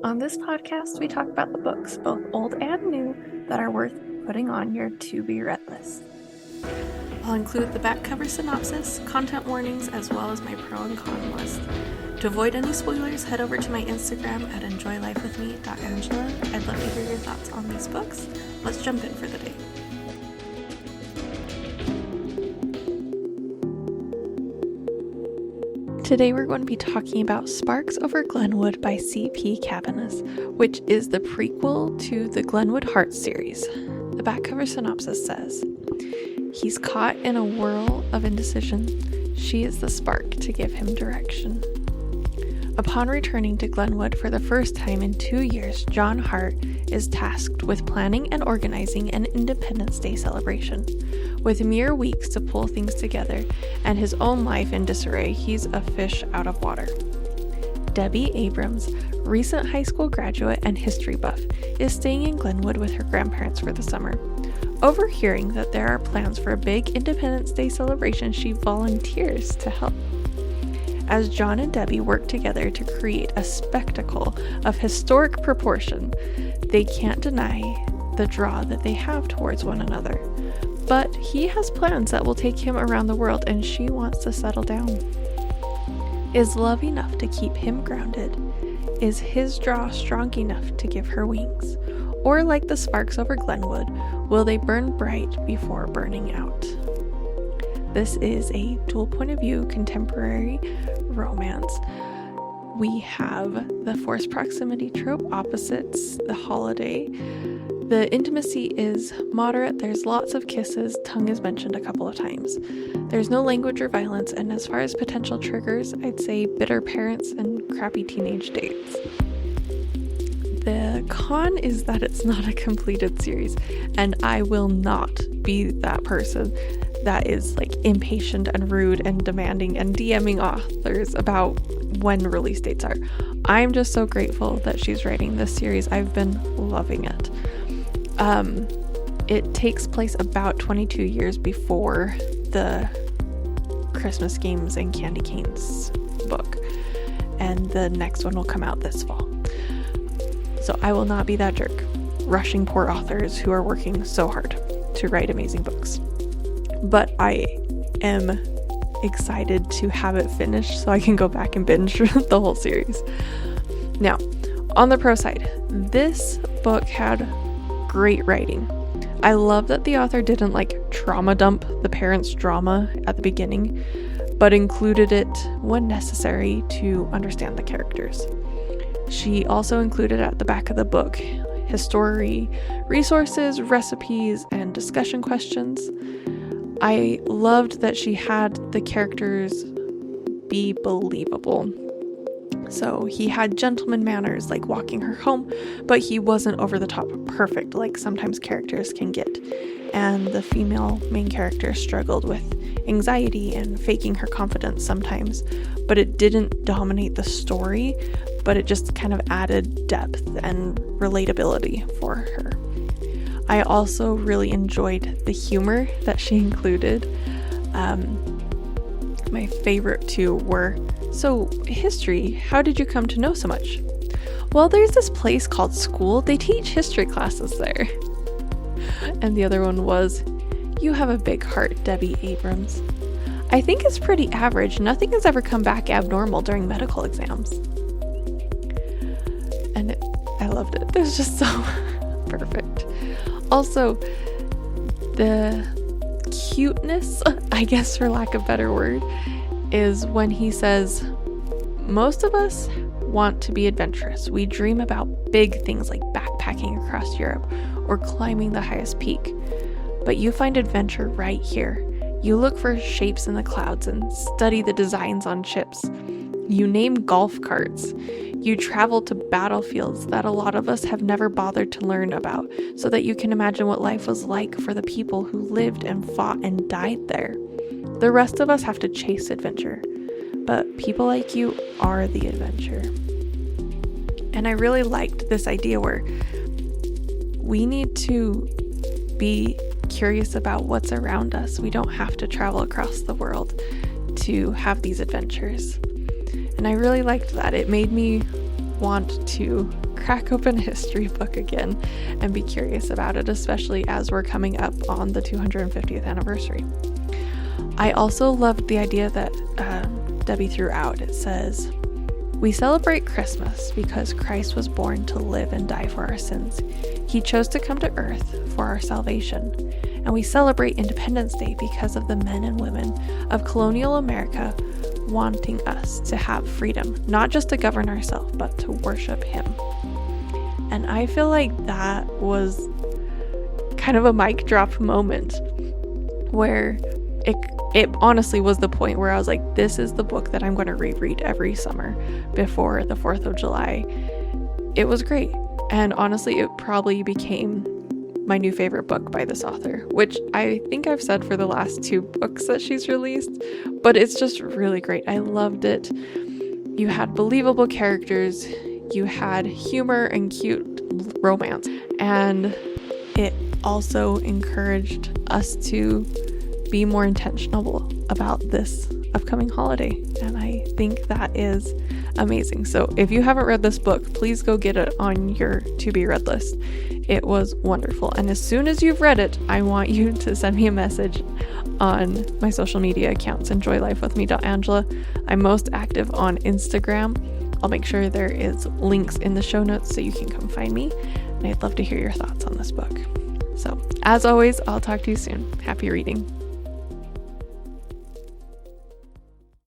On this podcast, we talk about the books, both old and new, that are worth putting on your to-be-read list. I'll include the back cover synopsis, content warnings, as well as my pro and con list. To avoid any spoilers, head over to my Instagram at enjoylifewithme.angela. I'd love to hear your thoughts on these books. Let's jump in for the day. Today we're going to be talking about Sparks Over Glenwood by C.P. Cabaniss, which is the prequel to the Glenwood Harts series. The back cover synopsis says, "He's caught in a whirl of indecision. She is the spark to give him direction." Upon returning to Glenwood for the first time in 2 years, John Hart is tasked with planning and organizing an Independence Day celebration. With mere weeks to pull things together and his own life in disarray, he's a fish out of water. Debbie Abrams, recent high school graduate and history buff, is staying in Glenwood with her grandparents for the summer. Overhearing that there are plans for a big Independence Day celebration, she volunteers to help. As John and Debbie work together to create a spectacle of historic proportion, they can't deny the draw that they have towards one another. But he has plans that will take him around the world, and she wants to settle down. Is love enough to keep him grounded? Is his draw strong enough to give her wings? Or like the sparks over Glenwood, will they burn bright before burning out? This is a dual point of view contemporary romance. We have the forced proximity trope opposites the holiday. The intimacy is moderate, there's lots of kisses, tongue is mentioned a couple of times. There's no language or violence, and as far as potential triggers, I'd say bitter parents and crappy teenage dates. The con is that it's not a completed series, and I will not be that person that is like impatient and rude and demanding and DMing authors about when release dates are. I'm just so grateful that she's writing this series. I've been loving it. It takes place about 22 years before the Christmas Games and Candy Canes book, and the next one will come out this fall. So I will not be that jerk, rushing poor authors who are working so hard to write amazing books. But I am excited to have it finished so I can go back and binge the whole series. Now, on the pro side, this book had great writing. I love that the author didn't trauma dump the parents' drama at the beginning, but included it when necessary to understand the characters. She also included at the back of the book history, resources, recipes, and discussion questions. I loved that she had the characters be believable. So he had gentleman manners, like walking her home, but he wasn't over the top perfect like sometimes characters can get. And the female main character struggled with anxiety and faking her confidence sometimes, but it didn't dominate the story, but it just kind of added depth and relatability for her. I also really enjoyed the humor that she included. My favorite two were, "So, history, how did you come to know so much?" "Well, there's this place called school. They teach history classes there." And the other one was, "You have a big heart, Debbie Abrams. I think it's pretty average. Nothing has ever come back abnormal during medical exams." And I loved it. It was just so perfect. Also, the cuteness, I guess for lack of a better word, is when he says, "Most of us want to be adventurous. We dream about big things like backpacking across Europe or climbing the highest peak. But you find adventure right here. You look for shapes in the clouds and study the designs on ships. You name golf carts. You travel to battlefields that a lot of us have never bothered to learn about, so that you can imagine what life was like for the people who lived and fought and died there. The rest of us have to chase adventure, but people like you are the adventure." And I really liked this idea where we need to be curious about what's around us. We don't have to travel across the world to have these adventures. And I really liked that. It made me want to crack open a history book again and be curious about it, especially as we're coming up on the 250th anniversary. I also loved the idea that Debbie threw out. It says, "We celebrate Christmas because Christ was born to live and die for our sins. He chose to come to earth for our salvation. And we celebrate Independence Day because of the men and women of colonial America wanting us to have freedom, not just to govern ourselves, but to worship Him." And I feel like that was kind of a mic drop moment where it honestly was the point where I was like, this is the book that I'm going to reread every summer before the 4th of July. It was great. And honestly, it probably became my new favorite book by this author, which I think I've said for the last 2 books that she's released, but it's just really great. I loved it. You had believable characters, you had humor and cute romance, and it also encouraged us to be more intentional about this upcoming holiday, and I think that is amazing. So if you haven't read this book, please go get it on your to be read list. It was wonderful, and as soon as you've read it, I want you to send me a message on my social media accounts, enjoylifewithme.angela. I'm most active on Instagram. I'll make sure there is links in the show notes so you can come find me, and I'd love to hear your thoughts on this book. So as always, I'll talk to you soon. Happy reading.